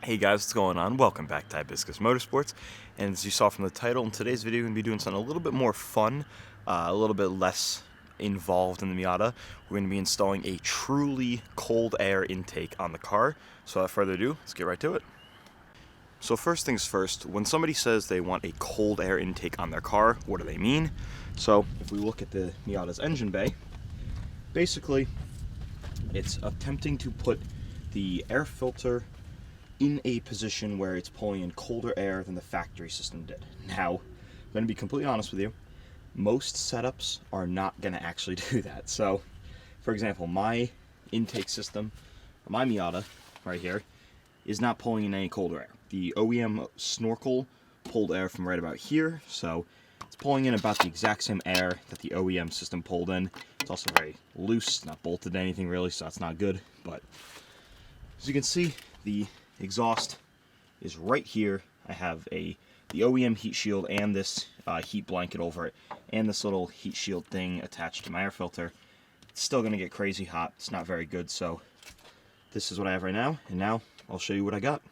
Hey guys, what's going on? Welcome back to Hibiscus Motorsports, and as you saw from the title, in today's video we're going to be doing something a little bit more fun, a little bit less involved in the Miata. We're going to be installing a truly cold air intake on the car, so without further ado, let's get right to it. So first things first, when somebody says they want a cold air intake on their car, what do they mean? So if we look at the Miata's engine bay, basically it's attempting to put the air filter in a position where it's pulling in colder air than the factory system did. Now, I'm going to be completely honest with you, most setups are not going to actually do that. So, for example, my intake system, my Miata, right here, is not pulling in any colder air. The OEM snorkel pulled air from right about here, so it's pulling in about the exact same air that the OEM system pulled in. It's also very loose, not bolted to anything really, so that's not good. But as you can see, the exhaust is right here. I have the OEM heat shield and this heat blanket over it, and this little heat shield thing attached to my air filter. It's still going to get crazy hot. It's not very good, so this is what I have right now, and now I'll show you what I got.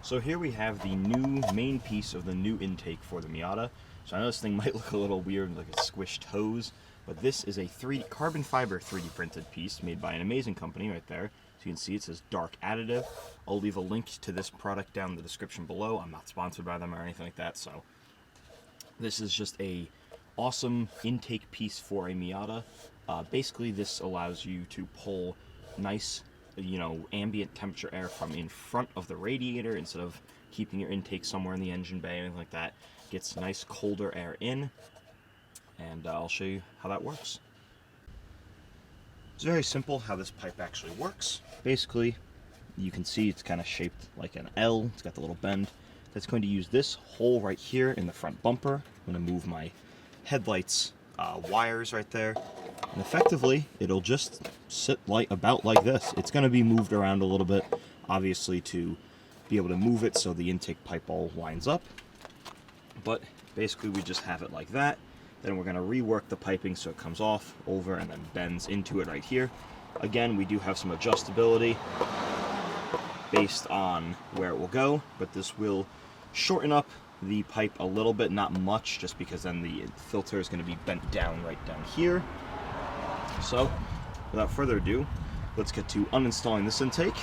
So here we have the new main piece of the new intake for the Miata. So I know this thing might look a little weird, like it's squished hose, but this is a carbon fiber 3D printed piece made by an amazing company right there. So you can see it says Dark Additive. I'll leave a link to this product down in the description below. I'm not sponsored by them or anything like that, so this is just a awesome intake piece for a Miata. Basically, this allows you to pull nice, ambient temperature air from in front of the radiator instead of keeping your intake somewhere in the engine bay or anything like that. Gets nice colder air in, and I'll show you how that works. It's very simple how this pipe actually works. Basically, you can see it's kind of shaped like an L. It's got the little bend. That's going to use this hole right here in the front bumper. I'm going to move my headlights wires right there, and effectively it'll just sit about like this. It's going to be moved around a little bit, obviously, to be able to move it so the intake pipe all lines up, but basically we just have it like that. Then we're going to rework the piping so it comes off, over, and then bends into it right here. Again, we do have some adjustability based on where it will go, but this will shorten up the pipe a little bit, not much, just because then the filter is going to be bent down right down here. So, without further ado, let's get to uninstalling this intake,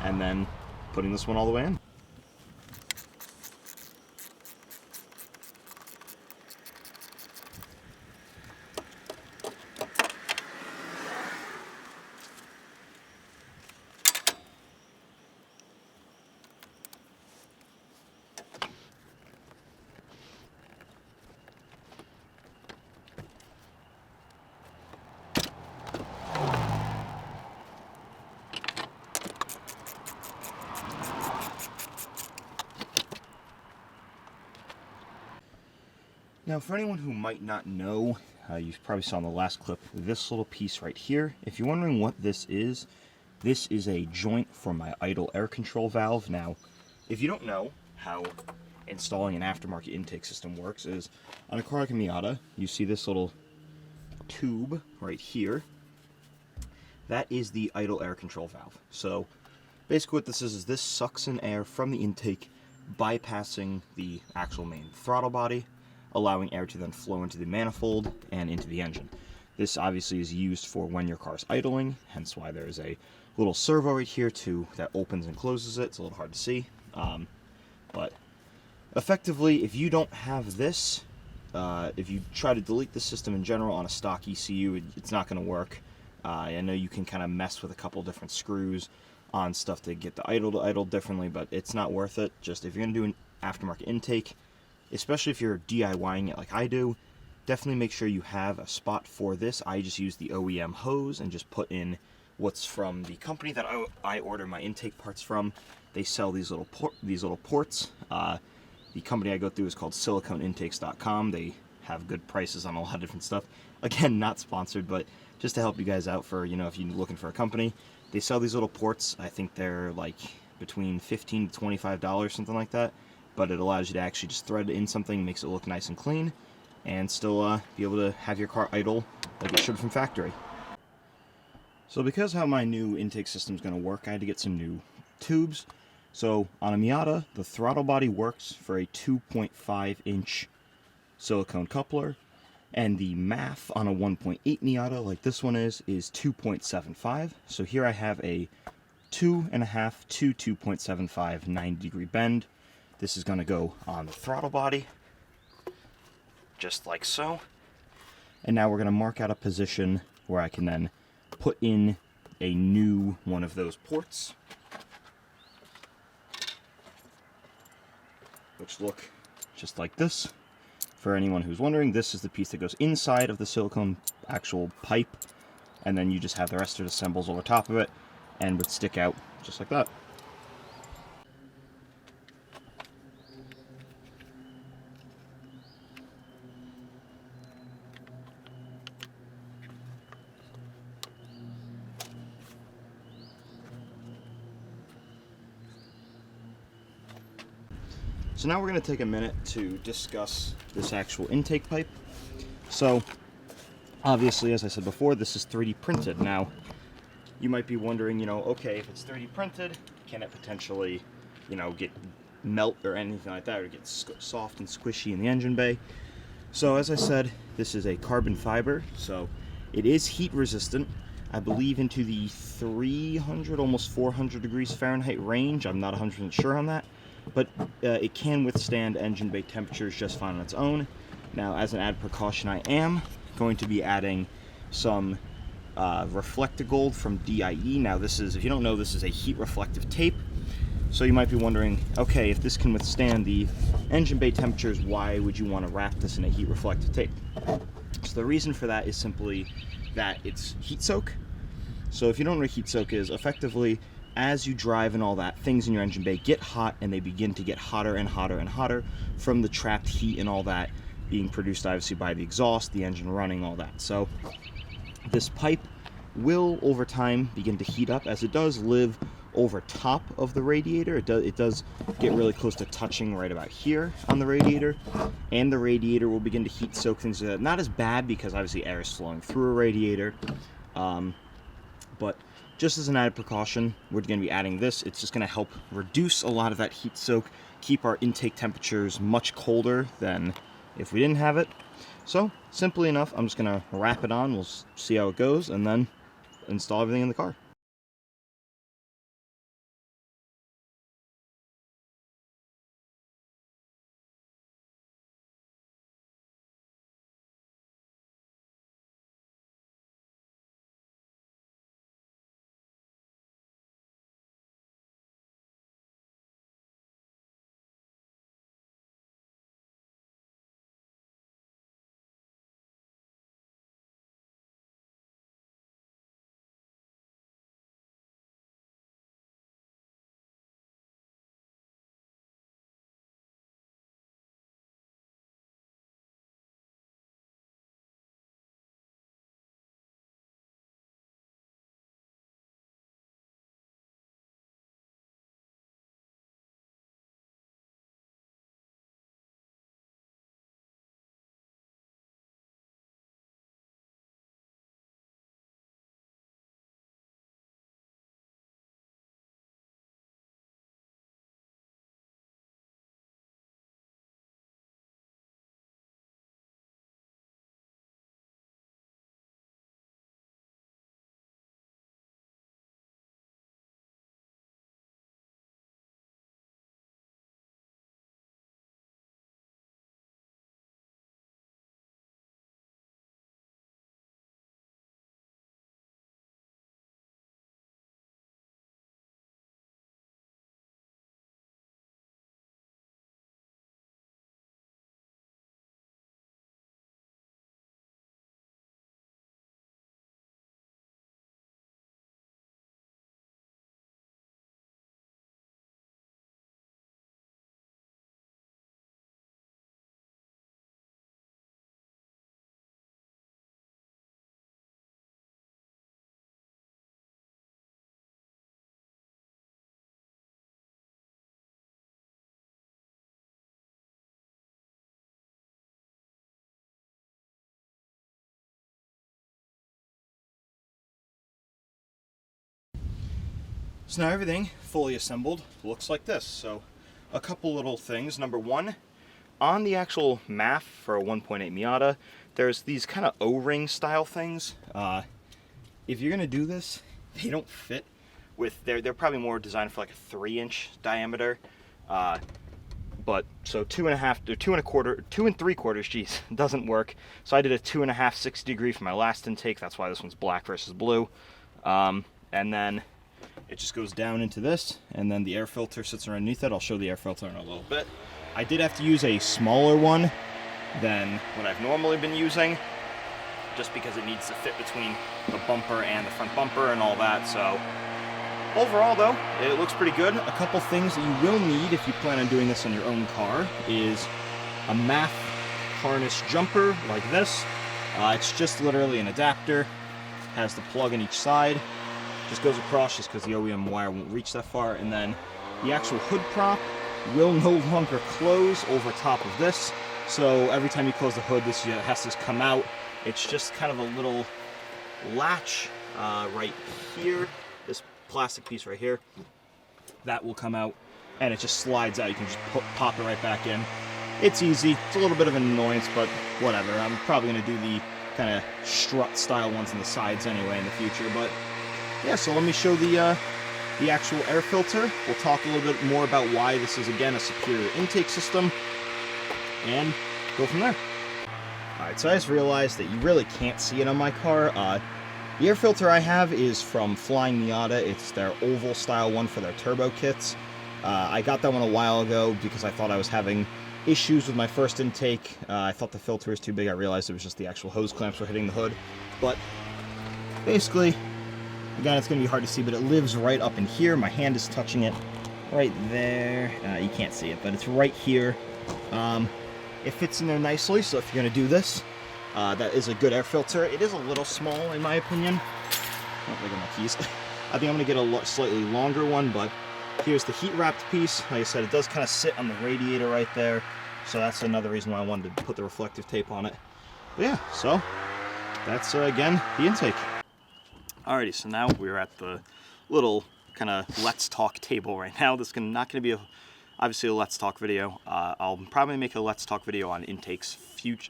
and then putting this one all the way in. Now, for anyone who might not know, you probably saw in the last clip, this little piece right here, if you're wondering what this is a joint for my idle air control valve. Now, if you don't know how installing an aftermarket intake system works, is on a car like a Miata, you see this little tube right here. That is the idle air control valve. So, basically what this is this sucks in air from the intake, bypassing the actual main throttle body, allowing air to then flow into the manifold and into the engine. This obviously is used for when your car's idling, hence why there is a little servo right here that opens and closes it. It's a little hard to see, but effectively, if you don't have this, if you try to delete the system in general on a stock ECU, it's not going to work. I know you can kind of mess with a couple different screws on stuff to get the idle to idle differently, but it's not worth it. Just if you're going to do an aftermarket intake, especially if you're DIYing it like I do, definitely make sure you have a spot for this. I just use the OEM hose and just put in what's from the company that I order my intake parts from. They sell these little ports. The company I go through is called siliconeintakes.com. They have good prices on a lot of different stuff. Again, not sponsored, but just to help you guys out for, if you're looking for a company. They sell these little ports. I think they're like between $15 to $25, something like that. But it allows you to actually just thread it in something, makes it look nice and clean, and still be able to have your car idle like it should from factory. So because how my new intake system is going to work, I had to get some new tubes. So on a Miata, the throttle body works for a 2.5-inch silicone coupler, and the MAF on a 1.8 Miata, like this one is 2.75. So here I have a 2.5 to 2.75 90-degree bend. This is going to go on the throttle body, just like so. And now we're going to mark out a position where I can then put in a new one of those ports, which look just like this. For anyone who's wondering, this is the piece that goes inside of the silicone actual pipe, and then you just have the rest of it assembles over top of it and would stick out just like that. So now we're going to take a minute to discuss this actual intake pipe. So obviously, as I said before, this is 3D printed. Now, you might be wondering, okay, if it's 3D printed, can it potentially, get melt or anything like that, or get soft and squishy in the engine bay? So as I said, this is a carbon fiber, so it is heat resistant. I believe into the 300, almost 400 degrees Fahrenheit range. I'm not 100% sure on that, but it can withstand engine bay temperatures just fine on its own. Now, as an added precaution, I am going to be adding some Reflectigold from DIE. Now, this is, if you don't know, this is a heat reflective tape. So you might be wondering, okay, if this can withstand the engine bay temperatures, why would you want to wrap this in a heat reflective tape? So the reason for that is simply that it's heat soak. So if you don't know what heat soak is, effectively, as you drive and all that, things in your engine bay get hot, and they begin to get hotter and hotter and hotter from the trapped heat and all that being produced obviously by the exhaust, the engine running, all that. So this pipe will over time begin to heat up, as it does live over top of the radiator. It does get really close to touching right about here on the radiator, and the radiator will begin to heat soak things like that. Not as bad because obviously air is flowing through a radiator, but just as an added precaution, we're going to be adding this. It's just going to help reduce a lot of that heat soak, keep our intake temperatures much colder than if we didn't have it. So simply enough, I'm just going to wrap it on. We'll see how it goes, and then install everything in the car. So now everything fully assembled looks like this. So a couple little things. Number one, on the actual MAF for a 1.8 Miata, there's these kind of O-ring style things. If you're gonna do this, they don't fit with, they're probably more designed for like a 3-inch diameter. But so 2.5 or 2 3/4, geez, doesn't work. So I did a 2.5 60-degree for my last intake. That's why this one's black versus blue. And then it just goes down into this, and then the air filter sits underneath it. I'll show the air filter in a little bit. I did have to use a smaller one than what I've normally been using, just because it needs to fit between the bumper and the front bumper and all that. So overall though, it looks pretty good. A couple things that you will need if you plan on doing this on your own car is a MAF harness jumper like this. It's just literally an adapter, has the plug on each side, just goes across just because the OEM wire won't reach that far, and then the actual hood prop will no longer close over top of this. So every time you close the hood, this has to come out. It's just kind of a little latch right here, this plastic piece right here, that will come out, and it just slides out. You can just pop it right back in. It's easy. It's a little bit of an annoyance, but whatever. I'm probably going to do the kind of strut style ones on the sides anyway in the future. But yeah, so let me show the actual air filter. We'll talk a little bit more about why this is, again, a superior intake system, and go from there. Alright, so I just realized that you really can't see it on my car. The air filter I have is from Flying Miata. It's their oval style one for their turbo kits. I got that one a while ago because I thought I was having issues with my first intake. I thought the filter was too big. I realized it was just the actual hose clamps were hitting the hood. But basically, again, it's going to be hard to see, but it lives right up in here. My hand is touching it right there. You can't see it, but it's right here. It fits in there nicely, so if you're going to do this, that is a good air filter. It is a little small, in my opinion. Oh, I got my keys. I think I'm going to get a slightly longer one, but here's the heat-wrapped piece. Like I said, it does kind of sit on the radiator right there, so that's another reason why I wanted to put the reflective tape on it. But yeah, so that's, again, the intake. Alrighty, so now we're at the little kind of let's talk table right now. This is not going to be obviously a let's talk video. I'll probably make a let's talk video on intakes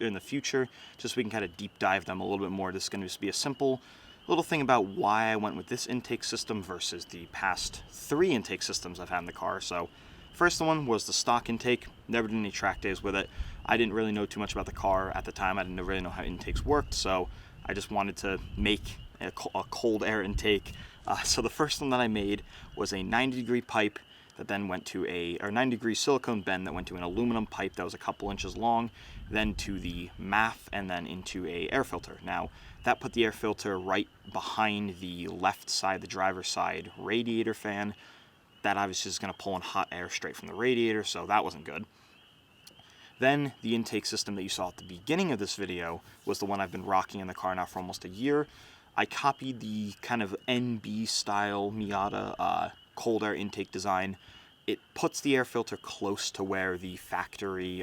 in the future, just so we can kind of deep dive them a little bit more. This is going to just be a simple little thing about why I went with this intake system versus the past 3 intake systems I've had in the car. So first one was the stock intake. Never did any track days with it. I didn't really know too much about the car at the time. I didn't really know how intakes worked, so I just wanted to make a cold air intake. So the first one that I made was a 90-degree pipe that then went to a 90-degree silicone bend that went to an aluminum pipe that was a couple inches long, then to the MAF, and then into a air filter. Now, that put the air filter right behind the left side, the driver's side radiator fan. That obviously is going to pull in hot air straight from the radiator, so that wasn't good. Then the intake system that you saw at the beginning of this video was the one I've been rocking in the car now for almost a year. I copied the kind of NB style Miata cold air intake design. It puts the air filter close to where the factory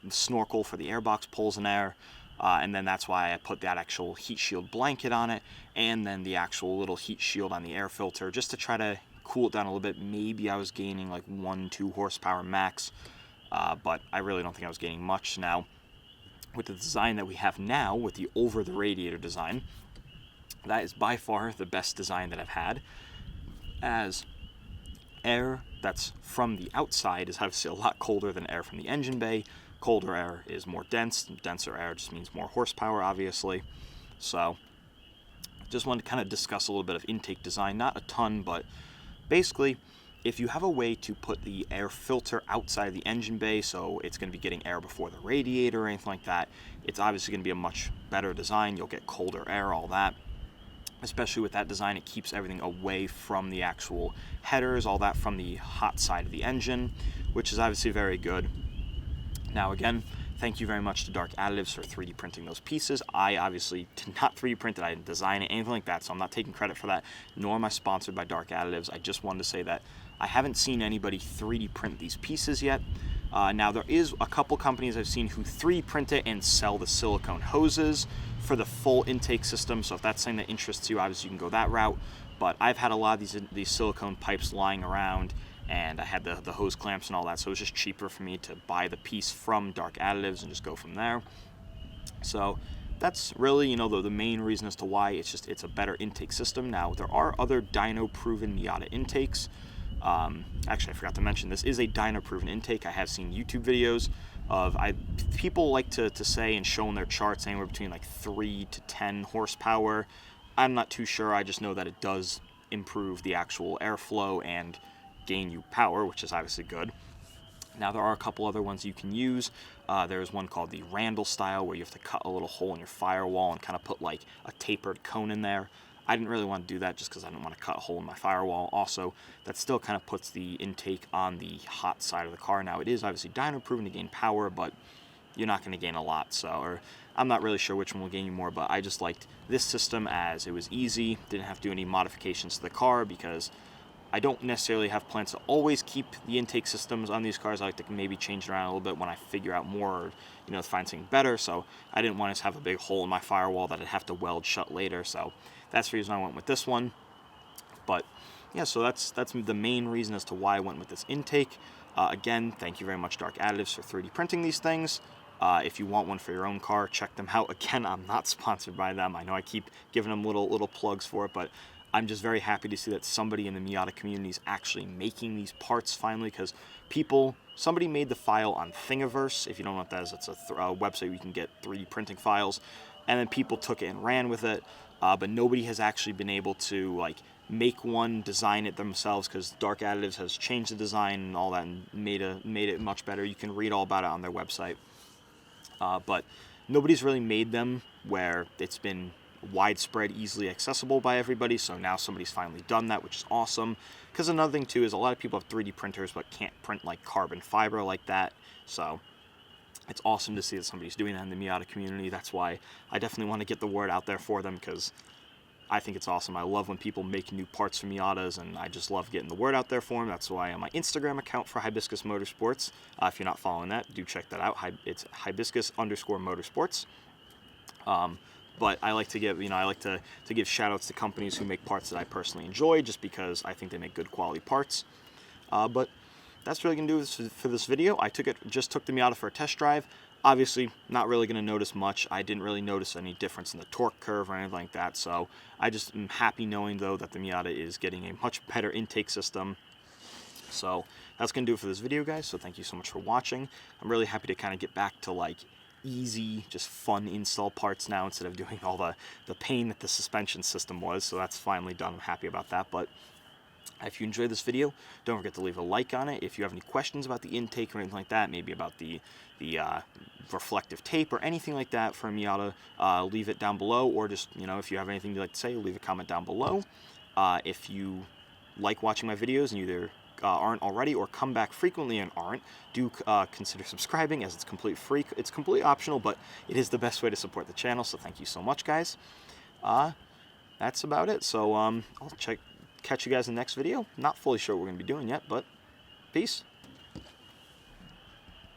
snorkel for the airbox pulls in air, and then that's why I put that actual heat shield blanket on it, and then the actual little heat shield on the air filter, just to try to cool it down a little bit. Maybe I was gaining like 1-2 horsepower max, but I really don't think I was gaining much. Now, with the design that we have now, with the over the radiator design, that is by far the best design that I've had, as air that's from the outside is obviously a lot colder than air from the engine bay. Colder air is more dense, and denser air just means more horsepower, obviously. So just wanted to kind of discuss a little bit of intake design, not a ton, but basically if you have a way to put the air filter outside the engine bay, so it's going to be getting air before the radiator or anything like that, it's obviously going to be a much better design. You'll get colder air, all that. Especially with that design, it keeps everything away from the actual headers, all that from the hot side of the engine, which is obviously very good. Now again, thank you very much to Dark Additives for 3D printing those pieces. I obviously did not 3D print it, I didn't design it, anything like that, so I'm not taking credit for that, nor am I sponsored by Dark Additives. I just wanted to say that I haven't seen anybody 3D print these pieces yet. Now there is a couple companies I've seen who 3D print it and sell the silicone hoses for the full intake system, so if that's something that interests you, obviously you can go that route. But I've had a lot of these silicone pipes lying around, and I had the hose clamps and all that, so it was just cheaper for me to buy the piece from Dark Additives and just go from there. So that's really, the main reason as to why. It's a better intake system. Now, there are other dyno-proven Miata intakes. Actually, I forgot to mention, this is a dyno-proven intake. I have seen YouTube videos of, people like to say and show in their charts anywhere between like 3 to 10 horsepower. I'm not too sure. I just know that it does improve the actual airflow and gain you power, which is obviously good. Now, there are a couple other ones you can use. There's one called the Randall style, where you have to cut a little hole in your firewall and kind of put like a tapered cone in there. I didn't really want to do that just because I didn't want to cut a hole in my firewall. Also, that still kind of puts the intake on the hot side of the car. Now, it is obviously dyno proven to gain power, but you're not going to gain a lot. So, or I'm not really sure which one will gain you more, but I just liked this system as it was easy. Didn't have to do any modifications to the car because I don't necessarily have plans to always keep the intake systems on these cars. I like to maybe change it around a little bit when I figure out more, or, find something better. So I didn't want to have a big hole in my firewall that I'd have to weld shut later. So that's the reason I went with this one. But yeah, so that's the main reason as to why I went with this intake. Again, thank you very much, Dark Additives, for 3D printing these things. If you want one for your own car, check them out. Again, I'm not sponsored by them. I know I keep giving them little plugs for it, but I'm just very happy to see that somebody in the Miata community is actually making these parts finally, because somebody made the file on Thingiverse. If you don't know what that is, it's a website where you can get 3D printing files, and then people took it and ran with it, but nobody has actually been able to make one, design it themselves, because Dark Additives has changed the design and all that and made it much better. You can read all about it on their website, but nobody's really made them where it's been widespread, easily accessible by everybody. So now somebody's finally done that, which is awesome. Because another thing too is a lot of people have 3D printers but can't print like carbon fiber like that. So it's awesome to see that somebody's doing that in the Miata community. That's why I definitely want to get the word out there for them, because I think it's awesome. I love when people make new parts for Miatas, and I just love getting the word out there for them. That's why on my Instagram account for Hibiscus Motorsports, if you're not following that, do check that out. It's Hibiscus_Motorsports. But I like to give, to give shout outs to companies who make parts that I personally enjoy, just because I think they make good quality parts. But that's really going to do this for this video. I just took the Miata for a test drive. Obviously, not really going to notice much. I didn't really notice any difference in the torque curve or anything like that. So I just am happy knowing, though, that the Miata is getting a much better intake system. So that's going to do it for this video, guys. So thank you so much for watching. I'm really happy to kind of get back to easy, just fun install parts now, instead of doing all the pain that the suspension system was. So that's finally done. I'm happy about that. But if you enjoyed this video, don't forget to leave a like on it. If you have any questions about the intake or anything like that, maybe about the reflective tape or anything like that for a Miata, leave it down below. Or just, if you have anything you'd like to say, leave a comment down below. If you like watching my videos and either aren't already or come back frequently and aren't, do consider subscribing, as it's completely free. It's completely optional, but it is the best way to support the channel. So thank you so much, guys. That's about it. So I'll catch you guys in the next video. Not fully sure what we're going to be doing yet, but peace.